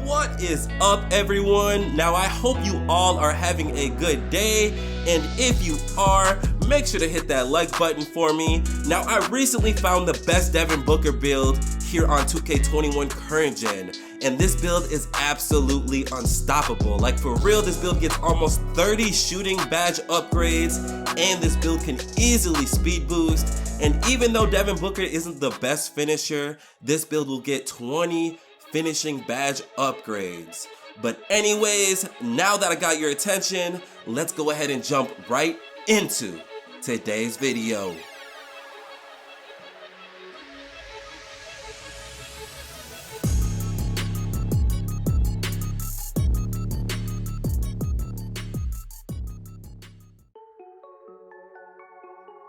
What is up, everyone? Now I hope you all are having a good day, and if you are, make sure to hit that like button for me. Now I recently found the best Devin Booker build here on 2K21 current gen, and this build is absolutely unstoppable. Like, for real, this build gets almost 30 shooting badge upgrades, and this build can easily speed boost. And even though Devin Booker isn't the best finisher, this build will get 20 finishing badge upgrades. But anyways, now that I got your attention, let's go ahead and jump right into today's video.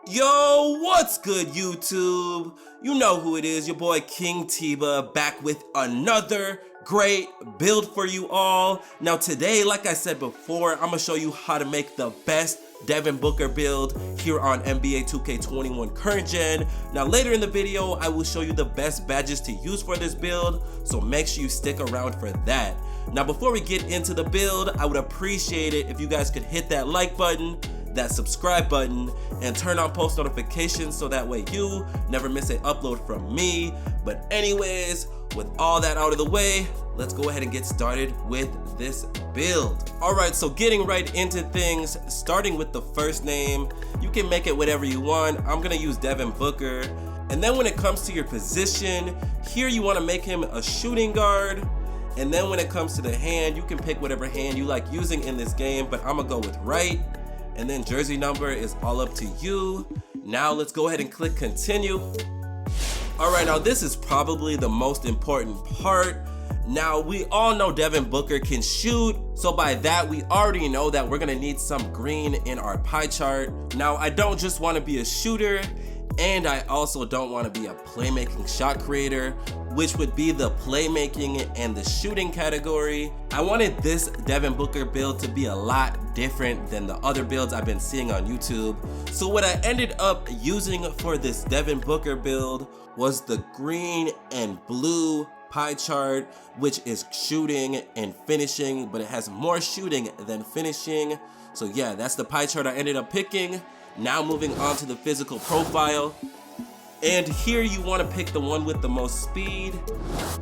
Yo, what's good, YouTube? You know who it is, your boy King Tiba, back with another great build for you all. Now today, like I said before, I'm gonna show you how to make the best Devin Booker build here on NBA 2K21 current gen. Now later in the video, I will show you the best badges to use for this build, so make sure you stick around for that. Now before we get into the build, I would appreciate it if you guys could hit that like button, that subscribe button, and turn on post notifications so that way you never miss an upload from me. But anyways, with all that out of the way, let's go ahead and get started with this build. Alright, so getting right into things, starting with the first name, you can make it whatever you want. I'm gonna use Devin Booker. And then when it comes to your position, here you wanna make him a shooting guard. And then when it comes to the hand, you can pick whatever hand you like using in this game, but I'm gonna go with right. And then jersey number is all up to you. Now let's go ahead and click continue. Alright, now this is probably the most important part. Now we all know Devin Booker can shoot, so by that we already know that we're gonna need some green in our pie chart. Now I don't just want to be a shooter, and I also don't want to be a playmaking shot creator, which would be the playmaking and the shooting category. I wanted this Devin Booker build to be a lot different than the other builds I've been seeing on YouTube. So what I ended up using for this Devin Booker build was the green and blue pie chart, which is shooting and finishing, but it has more shooting than finishing. So yeah, that's the pie chart I ended up picking. Now moving on to the physical profile. And here you want to pick the one with the most speed.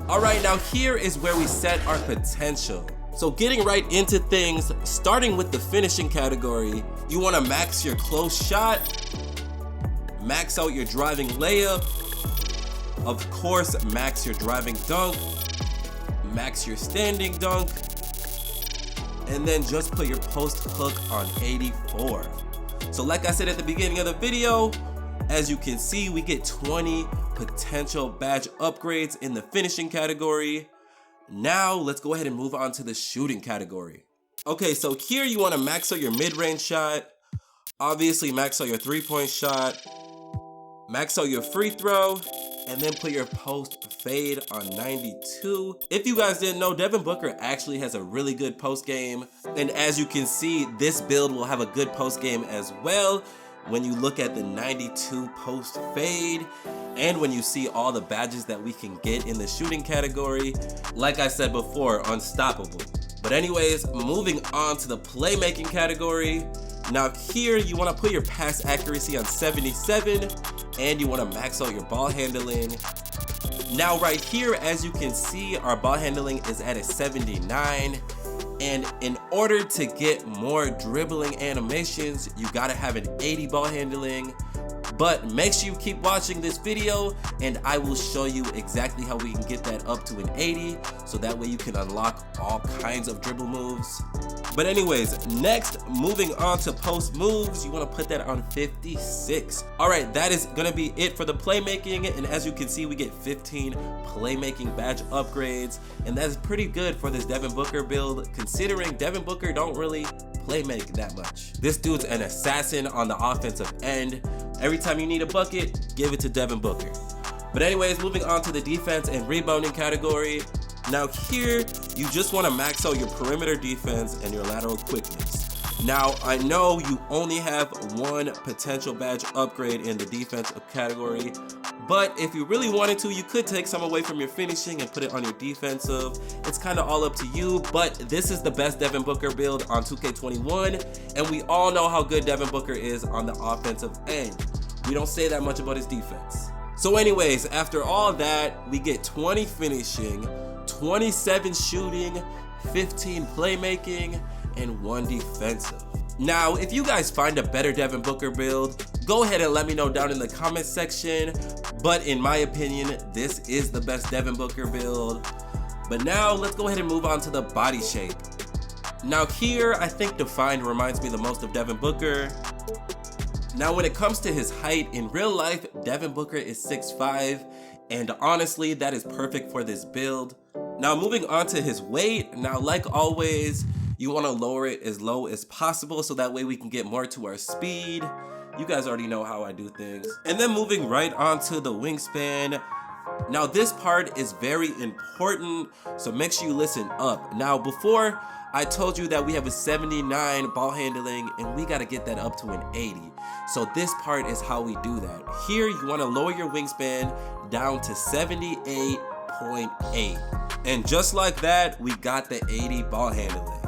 Alright, now here is where we set our potential. So getting right into things, starting with the finishing category, you want to max your close shot, max out your driving layup, of course max your driving dunk, max your standing dunk, and then just put your post hook on 84. So like I said at the beginning of the video, as you can see, we get 20 potential badge upgrades in the finishing category. Now let's go ahead and move on to the shooting category. Okay, so here you want to max out your mid-range shot, obviously max out your three-point shot, max out your free throw, and then put your post fade on 92. If you guys didn't know, Devin Booker actually has a really good post game, and as you can see, this build will have a good post game as well when you look at the 92 post fade, and when you see all the badges that we can get in the shooting category. Like I said before, unstoppable. But anyways, moving on to the playmaking category. Now here you want to put your pass accuracy on 77, and you want to max out your ball handling. Now right here, as you can see, our ball handling is at a 79. And in order to get more dribbling animations, you gotta have an 80 ball handling. But make sure you keep watching this video, and I will show you exactly how we can get that up to an 80, so that way you can unlock all kinds of dribble moves. But anyways, next, moving on to post moves, you want to put that on 56. Alright, that is gonna be it for the playmaking, and as you can see, we get 15 playmaking badge upgrades, and that's pretty good for this Devin Booker build, considering Devin Booker don't really play make that much. This dude's an assassin on the offensive end. Every time you need a bucket, give it to Devin Booker. But anyways, moving on to the defense and rebounding category. Now here, you just want to max out your perimeter defense and your lateral quickness. Now, I know you only have one potential badge upgrade in the defensive category, but if you really wanted to, you could take some away from your finishing and put it on your defensive. It's kind of all up to you, but this is the best Devin Booker build on 2K21, and we all know how good Devin Booker is on the offensive end. We don't say that much about his defense. So anyways, after all that, we get 20 finishing, 27 shooting, 15 playmaking, and 1 defensive. Now, if you guys find a better Devin Booker build, go ahead and let me know down in the comment section. But in my opinion, this is the best Devin Booker build. But now let's go ahead and move on to the body shape. Now here, I think defined reminds me the most of Devin Booker. Now when it comes to his height, in real life, Devin Booker is 6'5", and honestly, that is perfect for this build. Now moving on to his weight, now like always, you want to lower it as low as possible so that way we can get more to our speed. You guys already know how I do things. And then moving right on to the wingspan. Now this part is very important, so make sure you listen up. Now before, I told you that we have a 79 ball handling and we got to get that up to an 80. So this part is how we do that. Here you want to lower your wingspan down to 78.8. And just like that, we got the 80 ball handling.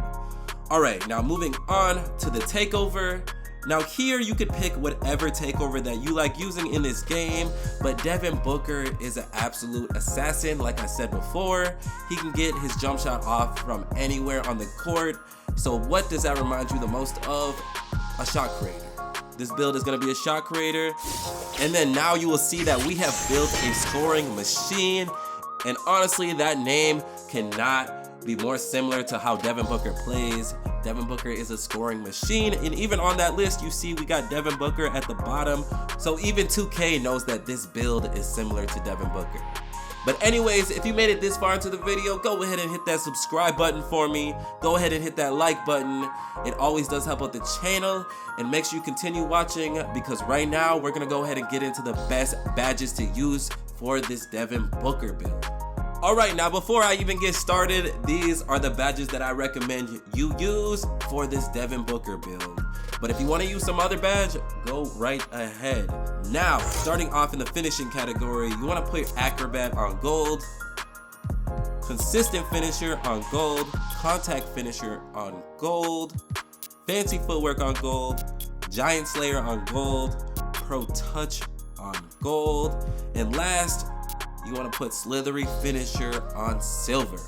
Alright, now moving on to the takeover. Now here you could pick whatever takeover that you like using in this game, but Devin Booker is an absolute assassin. Like I said before, he can get his jump shot off from anywhere on the court. So what does that remind you the most of? A shot creator. This build is going to be a shot creator. And then now you will see that we have built a scoring machine. And honestly, that name cannot be more similar to how Devin Booker plays. Devin Booker is a scoring machine, and even on that list you see we got Devin Booker at the bottom, so even 2K knows that this build is similar to Devin Booker. But anyways, if you made it this far into the video, go ahead and hit that subscribe button for me. Go ahead and hit that like button. It always does help out the channel, and make sure you continue watching because right now we're gonna go ahead and get into the best badges to use for this Devin Booker build. Alright, now before I even get started, these are the badges that I recommend you use for this Devin Booker build. But if you want to use some other badge, go right ahead. Now, starting off in the finishing category, you want to put Acrobat on gold, Consistent Finisher on gold, Contact Finisher on gold, Fancy Footwork on gold, Giant Slayer on gold, Pro Touch on gold, and last, you want to put Slithery Finisher on silver.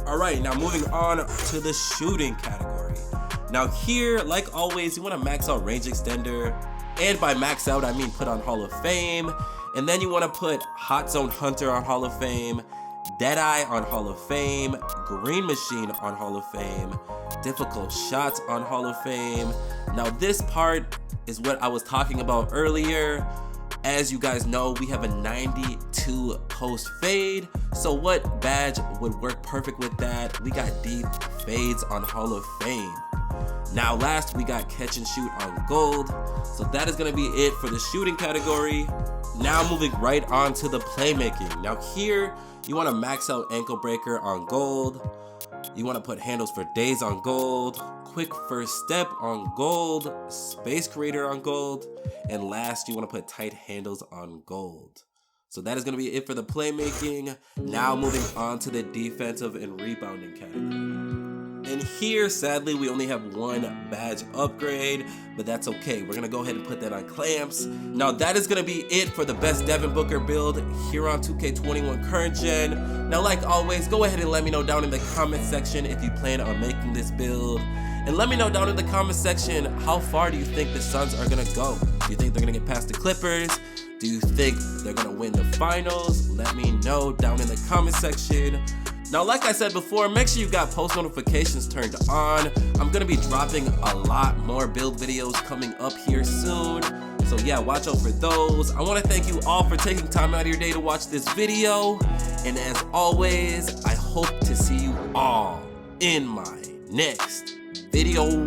Alright, now moving on to the shooting category. Now here, like always, you want to max out Range Extender. And by max out, I mean put on Hall of Fame. And then you want to put Hot Zone Hunter on Hall of Fame, Deadeye on Hall of Fame, Green Machine on Hall of Fame, Difficult Shots on Hall of Fame. Now this part is what I was talking about earlier. As you guys know, we have a 92 post fade. So what badge would work perfect with that? We got deep fades on Hall of Fame. Now last, we got catch and shoot on gold. So that is gonna be it for the shooting category. Now moving right on to the playmaking. Now here, you wanna max out ankle breaker on gold. You wanna put handles for days on gold. Quick first step on gold, space creator on gold, and last you want to put tight handles on gold. So that is going to be it for the playmaking. Now moving on to the defensive and rebounding category. And here, sadly, we only have one badge upgrade, but that's okay. We're going to go ahead and put that on clamps. Now that is going to be it for the best Devin Booker build here on 2K21 current gen. Now like always, go ahead and let me know down in the comment section if you plan on making this build. And let me know down in the comment section, how far do you think the Suns are gonna go? Do you think they're gonna get past the Clippers? Do you think they're gonna win the finals? Let me know down in the comment section. Now, like I said before, make sure you got post notifications turned on. I'm gonna be dropping a lot more build videos coming up here soon. So yeah, watch out for those. I wanna thank you all for taking time out of your day to watch this video. And as always, I hope to see you all in my next video.